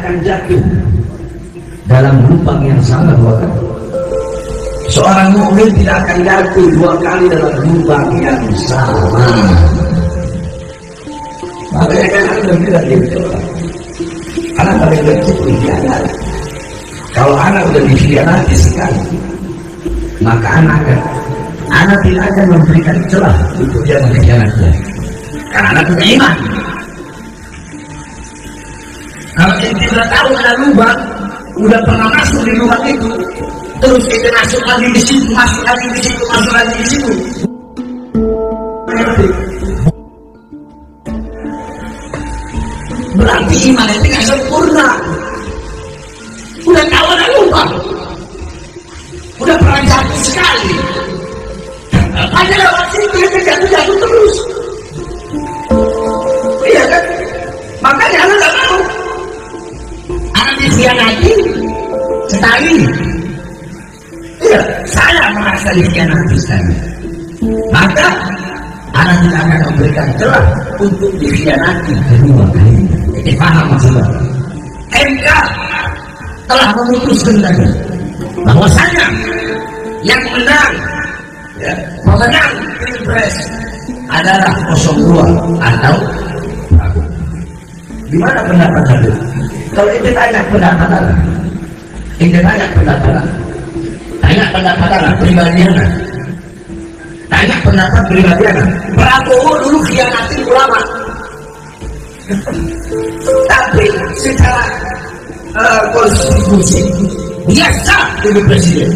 akan jatuh dalam lubang yang sama dua kali. Seorang mukmin tidak akan jatuh dua kali dalam lubang yang sama. Makanya kan anda bilang gitu, anak paling kecil dikhianat. Kalau anak udah dikhianati sekali, maka anak tidak akan memberikan celah untuk dia mengkhianatinya, karena anak punya iman. Kalau kita sudah tahu ada lubang, udah pernah masuk di lubang itu, terus kita masuk lagi di situ, masuk lagi di situ, masuk lagi di situ. Berarti iman itu nggak sempurna. Udah tahu ada lubang, udah pernah jatuh sekali, hanya lewat situ kita jatuh terus. Iya kan? Makanya anak nggak mau. Anak dikhianati sekali. Iya, saya merasa dikhianati sekali. Maka anak tidak akan memberikan celah untuk dikhianati kedua kali. Ini paham maksudnya? MK telah memutuskan tadi bahwasanya yang menang, ya, pemenang Pilpres adalah 02 atau gimana pendapat Anda? Kalau itu tanya pendapat Anda, tanya pendapat Anda pribadi Anda, tanya pendapat pribadi Anda. Prabowo dulu khianati ulama, tapi secara konstitusi dia sah jadi presiden.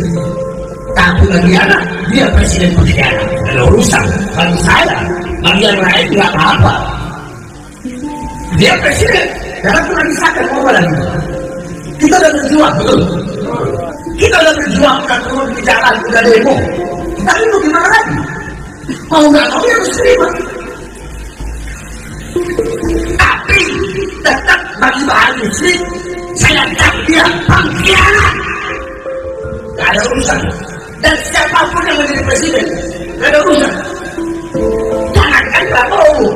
Tapi bagi anak dia presiden pengkhianat. Kalau urusan bagi saya, bagi yang lain tidak apa-apa. Dia presiden karena pernah disahkan mau lagi. Kita udah berjuang, betul. Kita udah berjuang, udah turun di jalan, udah demo. Tapi mau gimana lagi? Mau nggak mau ya harus terima. Tapi tetap bagi bahan muslim, saya tak dia pengkhianat. Gak ada urusan. Dan siapapun yang menjadi presiden, gak ada urusan. Jangankan Prabowo,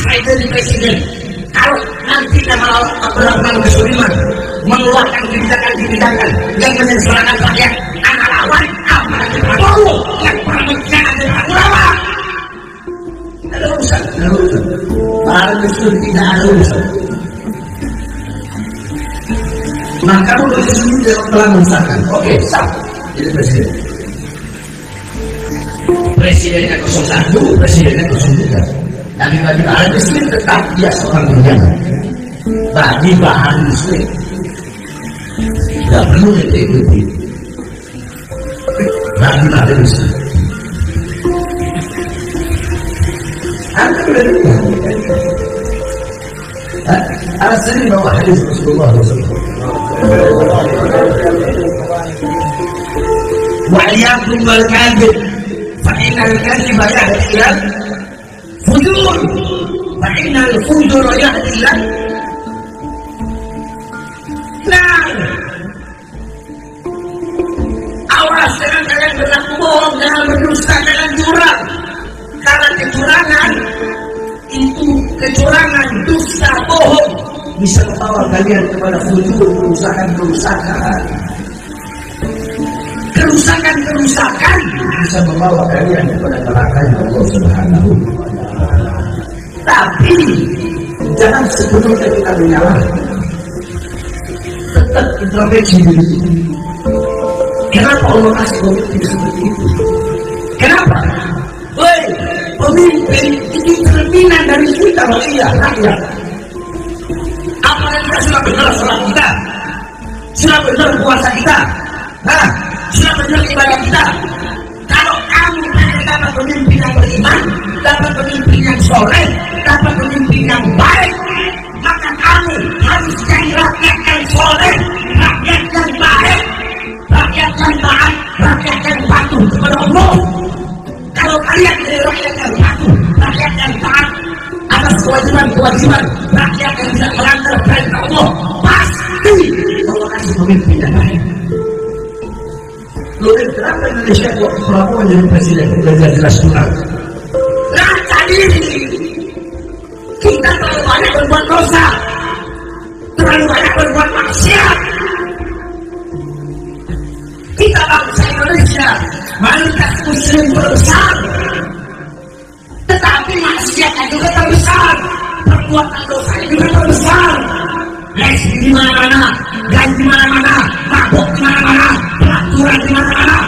saya jadi presiden. Kalau nanti melakukan kesuriman, mengeluarkan kebijakan-kebijakan yang menyesalkan rakyat, anak lawan apalagi Prabowo yang pernah mengkhianati ulama. Ada urusan, para muslim tidak ada urusan. Maka kalau sesungguhnya telah mengesahkan, oke, sah jadi presiden. Presidennya 01, presidennya 03. Tapi bagi bahan muslim tetap dia seorang pengkhianat. Bagi bahan muslim tidak perlu ikuti. Bagi bahan muslim Anda sudah dengar Al-Sani bawa hadis Rasulullah SAW. Wa'iyyakum wal kadhib fa innal kadhiba yahdi ila fujur fa innal fujura yahdi ila nar. Awas dengan kalian berlaku bohong, jangan berdusta, jangan curang. Karena kecurangan itu, kecurangan, dusta, bohong bisa membawa kalian kepada fujur, kerusakan bisa membawa kalian kepada neraka Allah Subhanahu wa Ta'ala. Tapi jangan sepenuhnya kita menyalahkan, tetap introspeksi diri. Kenapa Allah kasih pemimpin seperti itu? Kenapa? Pemimpin itu cerminan dari kita, rakyat. Apakah kita sudah benar sholat kita? Sudah benar puasa kita? Sudah benar ibadah kita? Kalau kamu pengen dapat pemimpin yang beriman, dapat pemimpin yang soleh, dapat pemimpin yang baik, maka kamu harus jadi rakyat yang soleh, rakyat yang baik, rakyat yang taat, rakyat yang patuh kepada Allah. Kalau kalian jadi rakyat yang patuh, rakyat yang taat atas kewajiban-kewajiban, rakyat yang tidak melanggar perintah Allah, pasti Allah kasih pemimpin yang baik. Lalu kenapa Indonesia kok Prabowo jadi presiden? Sudah jelas curang. Raca diri. Kita terlalu banyak berbuat dosa, terlalu terlalu banyak berbuat maksiat. Kita bangsa Indonesia mayoritas muslim terbesar, tetapi maksiatnya juga terbesar, perbuatan dosanya juga terbesar. Les di mana-mana, dan di mana-mana, mabuk di mana-mana, pelaturan di mana-mana.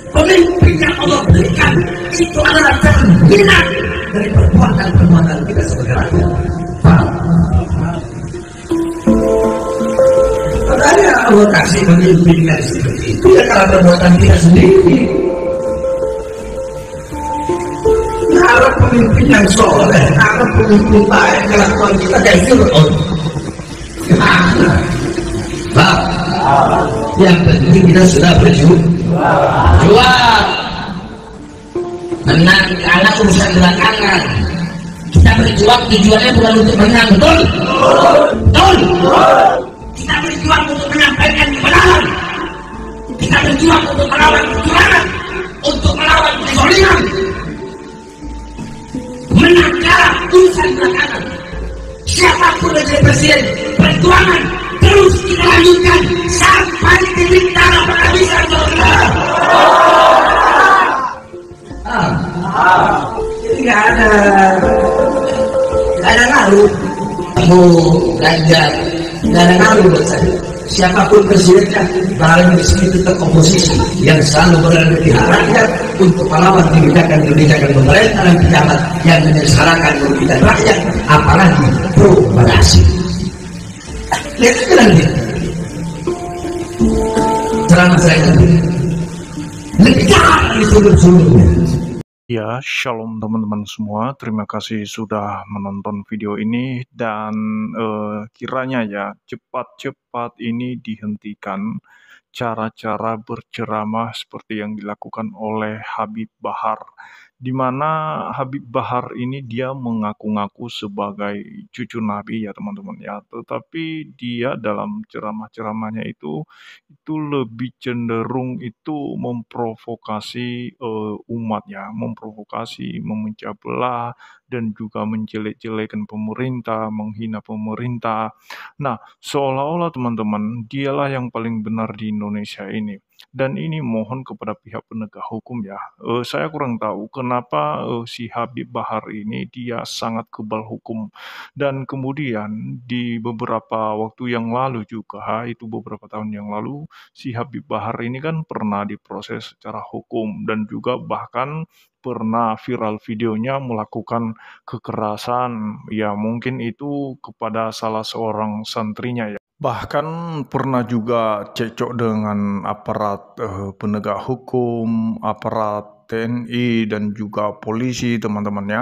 Pemimpin yang Allah berikan itu adalah cerminan dari perbuatan-perbuatan kita sebagai rakyat. Makanya Allah kasih pemimpin yang seperti itu ya karena perbuatan kita sendiri. Kalau pemimpin yang soleh, kalau pemimpin baik, kelakuan kita kayak Fir'aun, gimana? Pak, yang penting kita sudah berjuang. Menang kalah urusan belakangan. Kita berjuang tujuannya bukan untuk menang, betul? Betul. Kita berjuang untuk menyampaikan kebenaran. Kita berjuang untuk melawan kecurangan, untuk melawan kezaliman. Menang kalah urusan belakangan. Siapapun yang jadi presiden, perjuangan terus kita lanjutkan sampai titik darah penghabisan. Jadi nggak ada ngaruh. Kamu Ganjar nggak ada ngaruh buat saya. Siapapun presidennya, barang di sini tetap oposisi yang selalu berada di pihak rakyat untuk melawan kebijakan pemerintah dan pejabat yang menyengsarakan merugikan rakyat, apalagi pro pada asing. Lihat aja nanti ceramah saya nanti lebih jahat dari sebelum-sebelumnya. Ya, shalom teman-teman semua. Terima kasih sudah menonton video ini dan kiranya ya cepat-cepat ini dihentikan cara-cara berceramah seperti yang dilakukan oleh Habib Bahar, di mana Habib Bahar ini dia mengaku-ngaku sebagai cucu Nabi ya teman-teman ya, tetapi dia dalam ceramah-ceramahnya itu lebih cenderung itu memprovokasi umat ya, memprovokasi, memecah belah dan juga menjelek-jelekan pemerintah, menghina pemerintah. Nah, seolah-olah teman-teman dialah yang paling benar di Indonesia ini. Dan ini mohon kepada pihak penegak hukum ya. Saya kurang tahu kenapa si Habib Bahar ini dia sangat kebal hukum. Dan kemudian di beberapa waktu yang lalu juga, itu beberapa tahun yang lalu, si Habib Bahar ini kan pernah diproses secara hukum dan juga bahkan pernah viral videonya melakukan kekerasan, ya mungkin itu kepada salah seorang santrinya ya. Bahkan pernah juga cekcok dengan aparat penegak hukum, aparat TNI dan juga polisi teman-temannya.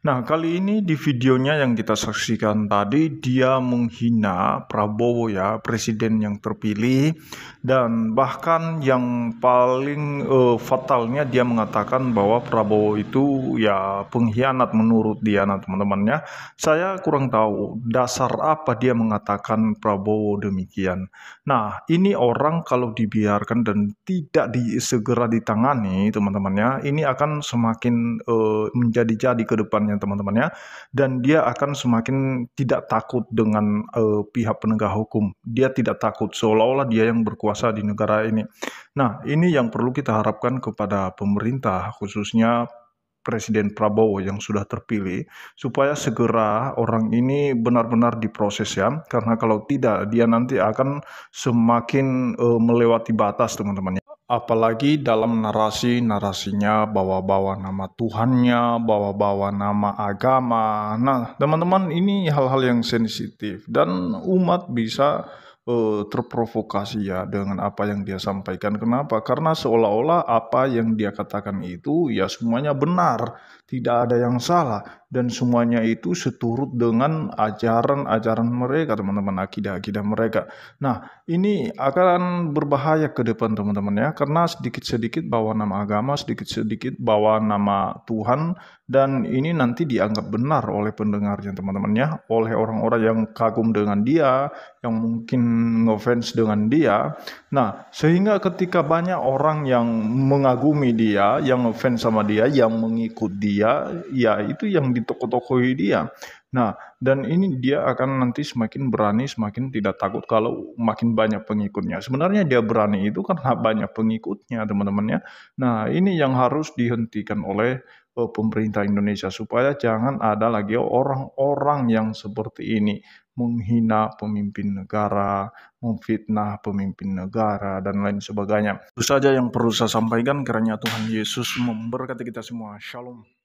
Nah kali ini di videonya yang kita saksikan tadi dia menghina Prabowo ya, presiden yang terpilih, dan bahkan yang paling fatalnya dia mengatakan bahwa Prabowo itu ya pengkhianat menurut dia. Nah teman-temannya, saya kurang tahu dasar apa dia mengatakan Prabowo demikian. Nah ini orang kalau dibiarkan dan tidak segera ditangani teman-temannya, ini akan semakin menjadi-jadi ke depannya teman-temannya, dan dia akan semakin tidak takut dengan pihak penegak hukum. Dia tidak takut, seolah-olah dia yang berkuasa di negara ini. Nah ini yang perlu kita harapkan kepada pemerintah, khususnya Presiden Prabowo yang sudah terpilih, supaya segera orang ini benar-benar diproses ya, karena kalau tidak dia nanti akan semakin melewati batas teman-teman. Apalagi dalam narasinya bawa-bawa nama Tuhannya, bawa-bawa nama agama. Nah, teman-teman, ini hal-hal yang sensitif dan umat bisa terprovokasi ya dengan apa yang dia sampaikan. Kenapa? Karena seolah-olah apa yang dia katakan itu ya semuanya benar, tidak ada yang salah, dan semuanya itu seturut dengan ajaran-ajaran mereka, teman-teman, akidah-akidah mereka. Nah, ini akan berbahaya ke depan teman-teman ya, karena sedikit-sedikit bawa nama agama, sedikit-sedikit bawa nama Tuhan, dan ini nanti dianggap benar oleh pendengarnya teman-teman ya, oleh orang-orang yang kagum dengan dia, yang mungkin ngefans dengan dia. Nah, sehingga ketika banyak orang yang mengagumi dia, yang ngefans sama dia, yang mengikut dia, ya itu yang di toko-toko dia. Nah, dan ini dia akan nanti semakin berani, semakin tidak takut kalau makin banyak pengikutnya. Sebenarnya dia berani itu karena banyak pengikutnya, teman-teman ya. Nah, ini yang harus dihentikan oleh pemerintah Indonesia supaya jangan ada lagi orang-orang yang seperti ini menghina pemimpin negara, memfitnah pemimpin negara, dan lain sebagainya. Itu saja yang perlu saya sampaikan, kiranya Tuhan Yesus memberkati kita semua. Shalom.